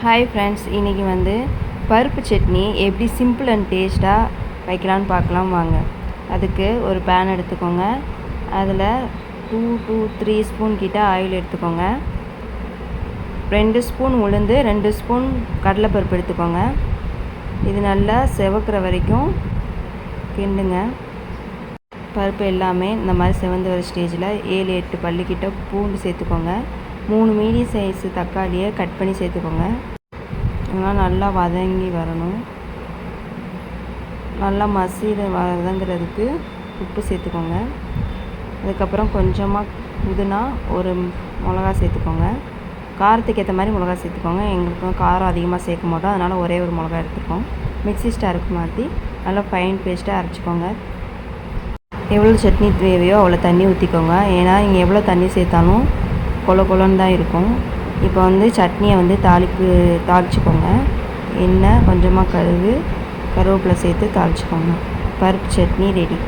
Hi friends, இன்றைக்கி வந்து பருப்பு சட்னி எப்படி சிம்பிள் அண்ட் டேஸ்ட்டாக வைக்கலான்னு பார்க்கலாம் வாங்க. அதுக்கு ஒரு பேன் எடுத்துக்கோங்க. அதில் 2-3 ஸ்பூன் கிட்ட ஆயில் எடுத்துக்கோங்க. 2 ஸ்பூன் உளுந்து, 2 ஸ்பூன் கடலைப்பருப்பு எடுத்துக்கோங்க. இது நல்லா செவக்கிற வரைக்கும் கிண்டுங்க. பருப்பு எல்லாமே இந்த மாதிரி செவந்து வர ஸ்டேஜில் 7-8 பல்லுக்கிட்ட பூண்டு சேர்த்துக்கோங்க. 3 மீடியம் சைஸு தக்காளியை கட் பண்ணி சேர்த்துக்கோங்க. இதெல்லாம் நல்லா வதங்கி வரணும். நல்லா வதங்கிறதுக்கு உப்பு சேர்த்துக்கோங்க. அதுக்கப்புறம் கொஞ்சமாக புதினா, ஒரு மிளகா சேர்த்துக்கோங்க. காரத்துக்கு ஏற்ற மாதிரி மிளகா சேர்த்துக்கோங்க. எங்களுக்கு காரம் அதிகமாக சேர்க்க மாட்டோம், அதனால் ஒரே ஒரு மிளகா எடுத்துக்கோம். மிக்ஸி ஸ்டாருக்கு மாற்றி நல்லா ஃபைன் பேஸ்ட்டாக அரைச்சிக்கோங்க. எவ்வளோ சட்னி தேவையோ அவ்வளோ தண்ணி ஊற்றிக்கோங்க. ஏன்னா நீங்கள் எவ்வளோ தண்ணி சேர்த்தாலும் கொலன்னு தான் இருக்கும். இப்போ வந்து சட்னியை வந்து தாளிச்சிக்கோங்க. எண்ணெய், கொஞ்சமாக கருவேப்பிலை சேர்த்து தாளிச்சிக்கோங்க. பருப்பு சட்னி ரெடி.